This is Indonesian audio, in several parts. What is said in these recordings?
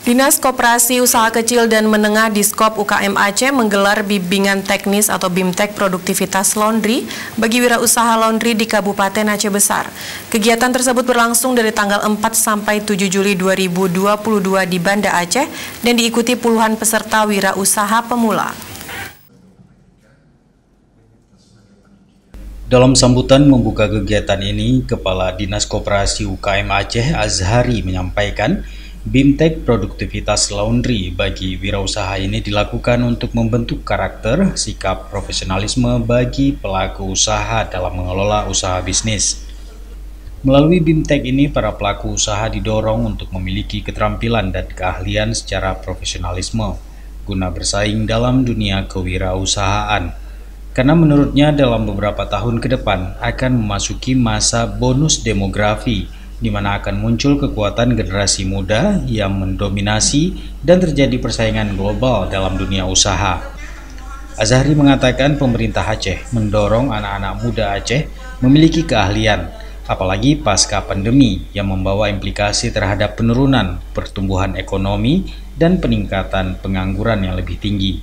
Dinas Koperasi Usaha Kecil dan Menengah Diskop UKM Aceh menggelar bimbingan teknis atau BIMTEK produktivitas laundry bagi wirausaha laundry di Kabupaten Aceh Besar. Kegiatan tersebut berlangsung dari tanggal 4 sampai 7 Juli 2022 di Banda Aceh dan diikuti puluhan peserta wirausaha pemula. Dalam sambutan membuka kegiatan ini, Kepala Dinas Koperasi UKM Aceh Azhari menyampaikan BIMTEK produktivitas laundry bagi wirausaha ini dilakukan untuk membentuk karakter, sikap profesionalisme bagi pelaku usaha dalam mengelola usaha bisnis. Melalui BIMTEK ini, para pelaku usaha didorong untuk memiliki keterampilan dan keahlian secara profesionalisme guna bersaing dalam dunia kewirausahaan. Karena menurutnya dalam beberapa tahun ke depan akan memasuki masa bonus demografi, di mana akan muncul kekuatan generasi muda yang mendominasi dan terjadi persaingan global dalam dunia usaha. Azhari mengatakan pemerintah Aceh mendorong anak-anak muda Aceh memiliki keahlian, apalagi pasca pandemi yang membawa implikasi terhadap penurunan pertumbuhan ekonomi dan peningkatan pengangguran yang lebih tinggi.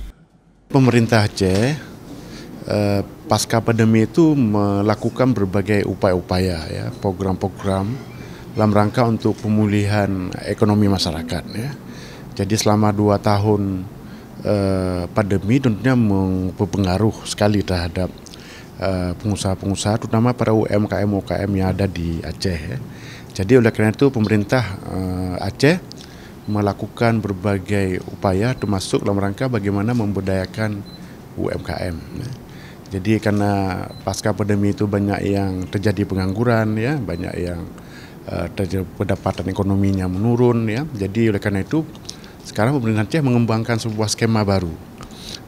Pemerintah Aceh pasca pandemi itu melakukan berbagai upaya-upaya, ya, program-program dalam rangka untuk pemulihan ekonomi masyarakat. Ya. Jadi selama 2 tahun pandemi tentunya berpengaruh sekali terhadap pengusaha-pengusaha, terutama para UMKM yang ada di Aceh. Ya. Jadi oleh karena itu pemerintah Aceh melakukan berbagai upaya termasuk dalam rangka bagaimana memberdayakan UMKM. Ya. Jadi karena pasca pandemi itu banyak yang terjadi pengangguran, ya, banyak yang pendapatan ekonominya menurun, ya. Jadi oleh karena itu sekarang pemerintah Aceh mengembangkan sebuah skema baru.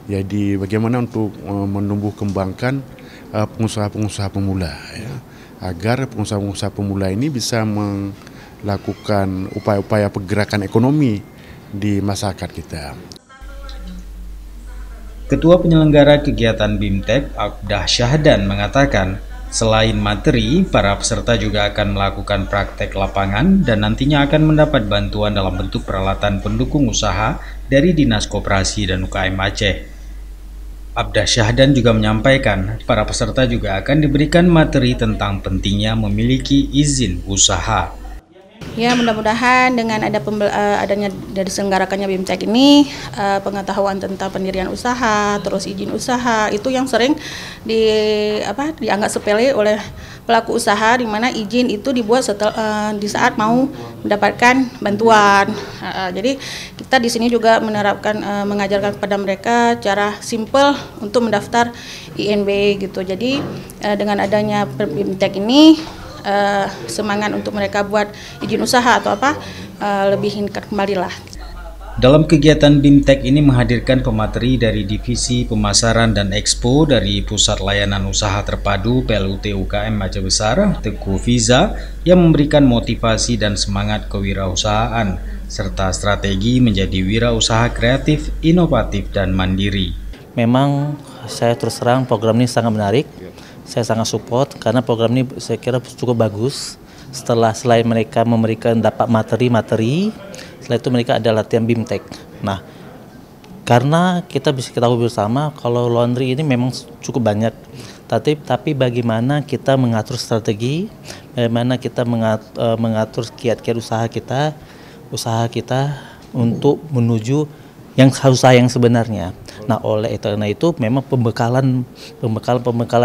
Jadi bagaimana untuk menumbuh kembangkan pengusaha-pengusaha pemula, ya, agar pengusaha-pengusaha pemula ini bisa melakukan upaya-upaya pergerakan ekonomi di masyarakat kita. Ketua penyelenggara kegiatan BIMTEK, Abdah Syahdan, mengatakan selain materi, para peserta juga akan melakukan praktek lapangan dan nantinya akan mendapat bantuan dalam bentuk peralatan pendukung usaha dari Dinas Koperasi dan UKM Aceh. Abdah Syahdan juga menyampaikan para peserta juga akan diberikan materi tentang pentingnya memiliki izin usaha. Ya, mudah-mudahan dengan adanya dari diselenggarakannya BIMTEK ini, pengetahuan tentang pendirian usaha, terus izin usaha itu yang sering dianggap sepele oleh pelaku usaha, di mana izin itu dibuat di saat mau mendapatkan bantuan. Jadi kita di sini juga mengajarkan kepada mereka cara simple untuk mendaftar INB gitu. Jadi dengan adanya BIMTEK ini, semangat untuk mereka buat izin usaha atau lebih meningkat kembali lah. Dalam kegiatan BIMTEK ini menghadirkan pemateri dari Divisi Pemasaran dan Expo dari Pusat Layanan Usaha Terpadu PLUT UKM Aceh Besar, Teguh Fiza, yang memberikan motivasi dan semangat kewirausahaan serta strategi menjadi wirausaha kreatif, inovatif, dan mandiri. Memang saya terus terang program ini sangat menarik. Saya sangat support karena program ini saya kira cukup bagus. Selain mereka memberikan dapat materi, setelah itu mereka ada latihan BIMTEK. Nah, karena kita bisa ketahui bersama kalau laundry ini memang cukup banyak. Tapi bagaimana kita mengatur strategi, bagaimana kita mengatur kiat-kiat usaha kita untuk menuju usaha yang sebenarnya. Nah, oleh karena itu memang pembekalan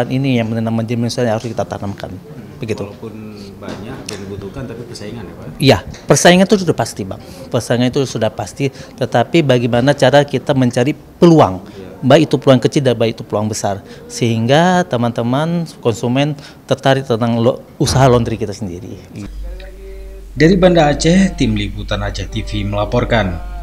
ini yang menjadi harus kita tanamkan. Begitu. Walaupun banyak yang dibutuhkan, tapi persaingan ya Pak? Iya, persaingan itu sudah pasti Bang. Persaingan itu sudah pasti, tetapi bagaimana cara kita mencari peluang, baik itu peluang kecil dan baik itu peluang besar, sehingga teman-teman konsumen tertarik tentang usaha laundry kita sendiri. Dari Banda Aceh, Tim Liputan Aceh TV melaporkan.